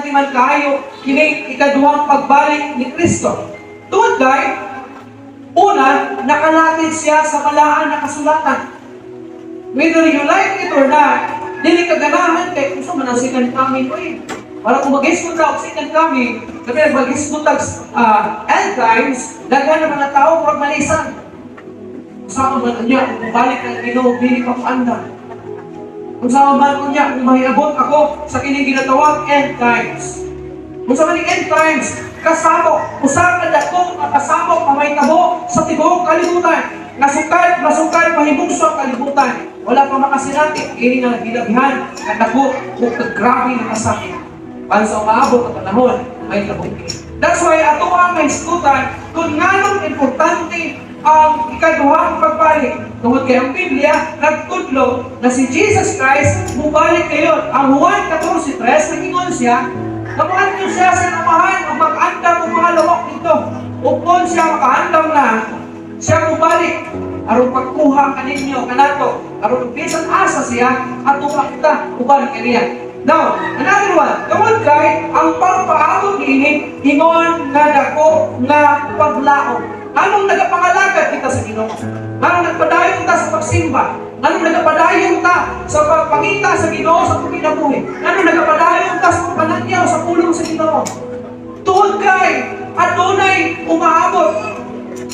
importante man kayo kini ikaduhang pagbalik ni Kristo. Tungod kay una, nakalatid siya sa malaan na kasulatan. Whether you like it or not, dili ka ganahan kay kung saan manasikan kami ko eh. Para kung mag-isgot na oksikan kami, kasi mag-isgot end times, daghan ng mga tao kung malisan. Saan man niya, kung balik ang Ginoo, dili pa paanda. Kung saan man niya, kung mahiabot ako sa kining ginatawag end times. Kung saan man end times, kasabok, usa ka dako kasabok mamahitabo sa tibuok kalibutan. Nasukad, mahibugso ang kalibutan. Wala pa makasinati, ini nga gilabihan, kadako, kung grabe na kasakit. Para sa umaabot ang panahon, may tabukin. That's why ato ang mahiskutan kung nganong importante ang ikaduhang pagbalik. Tungod kay ang Biblia, nagtudlo na si Jesus Christ mubalik kayo. Ang Juan 14:3, nagingon siya, kamuhan niyo siya sa namahan ang mag-andam ng mga lawak nito. Upon siya makahandam na, siya mubalik. Aron pagkuha kaninyo, kanato. Aron bisan asa siya, at kita, ubalik kaniya. Now, another one, tungod kay ang pagpaabot ini ingon nga dako nga paglaom. Anong nagapangalagad kita sa Ginoo? Anong nagpadayon ta sa pagsimba? Anong nagpadayon ta sa pagpangita sa Ginoo sa pagkinabuhi? Anong nagpadayon ta sa pagpanagyaw sa pulong sa Ginoo? Tungod kay adunay umaabot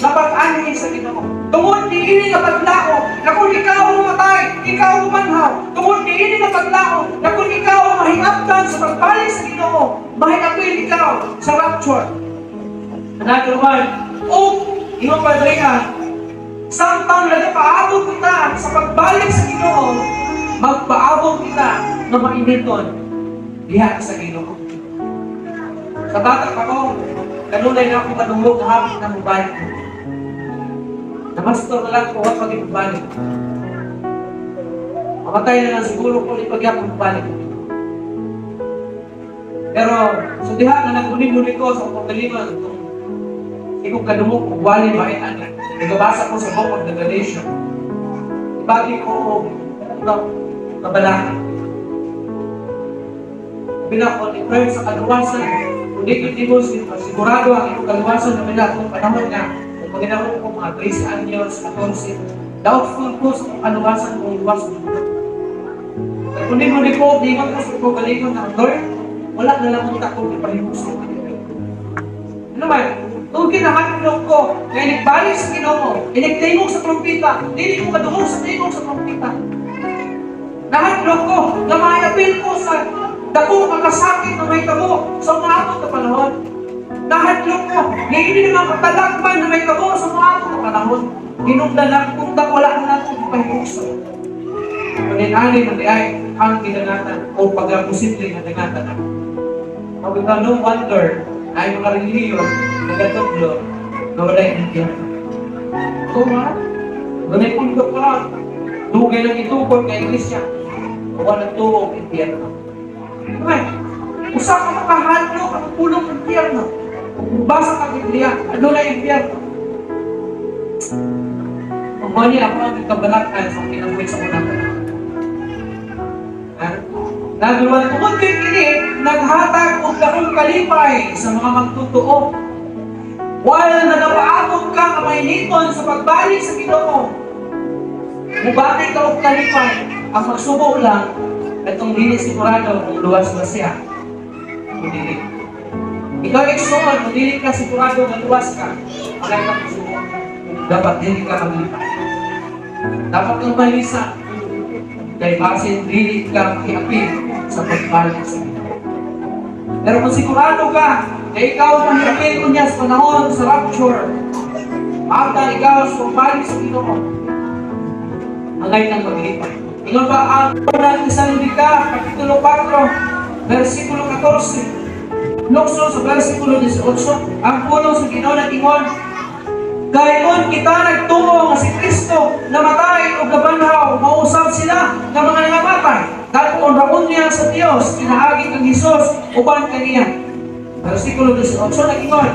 na pag-anhi sa Ginoo. Tungod ni ini nga paglao, na kung ikaw umatay, ikaw umanhaw. Tungod ni ini nga paglao, na kung ikaw mahingaptan sa pagbalik sa Ginoo, mahingapin ikaw sa rapture. Another one, iyong padringan, samtang nagpaabot kita sa pagbalik sa Ginoo, magpaabot kita na mainiton diha sa Ginoo. Sa bata pa ko, kanunay na akong kadungog na hapit na mabalik ko. Namastor na lang ko huwag pag-ibalik. Mamatay na lang siguro kung ipagyak ang balik ko. Pero sa diha na nagmuni-muni ko sa pagkaliman itong ikong kadungog kung wali ba yan. Nagabasa ko sa Book of the Galatians. Ibagi ko itong kabalakan. Pinakon, i-pray sa kaluwasan. Kung di ko sigurado ang iyong kaluwasan na pinakon panahon na kung ginawin ko mga 13 anyos, 14, doubtful ko sa kaluwasan kung iwas ko. Kung di ko, di ko sa pagkalikon ng Lord, wala na lang kung takong ipahimos ko. Ano ba? Kung kinahanap ko, kaya nagbalik sa Ginoo, inigtingog sa trumpita, hindi ko kadungog sa tingog sa trumpita. Nahanap ko, namayapin ko sa dako makasakit na may tabo sa mga abot na panahon. Nahanap ko, hindi naman katalagman na may tabo sa mga abot na panahon. Hinungdanan kung wala na natin ipahimos. Paninali na di ay ang ginangatan o pag-posible na dangatan. Pagka no wonder ay mga reliyon nagatutlo na wala yung impyerno. So mga, ganay kong doktorat, dugay lang itukod kay Iglesia, wala nagtuong impyerno. Okay, usa ka makahadlo ang pulong impyerno. Kung basa ka Biblia, ano na impyerno? Kung mali ako ang kabalatan sa kinabuhi sa unang panahon. Nagluwan tungod kay kini, naghatag og dakong kalipay sa mga magtutuo. While nagapaabot ka kamayniton sa pagbalik sa Ginoo, mubati ka og kalipay, ang magsubo lang, itong dili sigurado kung luwas ba siya. Kung dili. Ikaw iksuon, kung dili ka sigurado na luwas ka, alay ka magsubo. Dapat dili ka maglipay. Dapat kang malisa. Kaya basin, dili ka makiapin sa pagbalik sa Ginoo. Pero kung sigurado ka na ikaw mahiapin ko niya sa panahon sa rapture, after ikaw sa pagbalik sa Ginoo, hanggang nang maglipay. Ingon ba ang unang Tesalonica, Kapitulo 4, versikulo 14, lukso sa versikulo 18, ang pulong sa Ginoo na ingon, gayon kita nagtuo nga si Kristo namatay o gabanhaw, mausap sila ng mga nangamatay. Dahil kung raon niya sa Diyos, kinaagi kang Isos, uban kaniya. Versikulo 18 na ingon,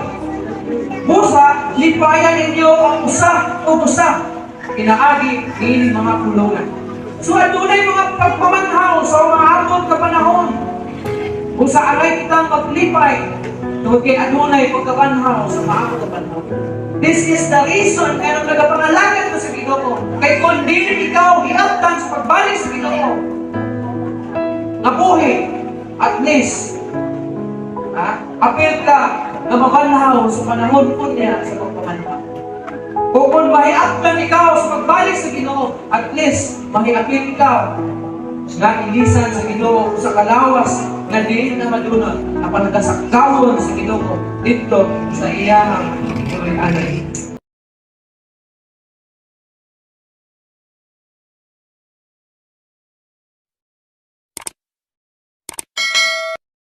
busa, lipayan ninyo ang usa o busa, kinaagi ini mga pulungan. So, adunay mga pagpamanhaw sa mga abot na panahon. Kung sa aray kitang maglipay, tungkol kay adunay pagkabanhaw sa maamo kabanhaw. This is the reason kaya nung nagapangalagan mo sa Ginoo. Kay kung di ikaw hiabtan sa pagbalik sa Ginoo, nga buhi, at least, apil ka na mabanhaw sa panahon po niya sa pagpamanhaw. Kung mahiabtan ikaw sa pagbalik sa Ginoo, at least, mahiapil ikaw nga ilisan sa Ginoo sa kalawas nga di na madunod na panagasakawon sa Ginoo dito sa iyang anay.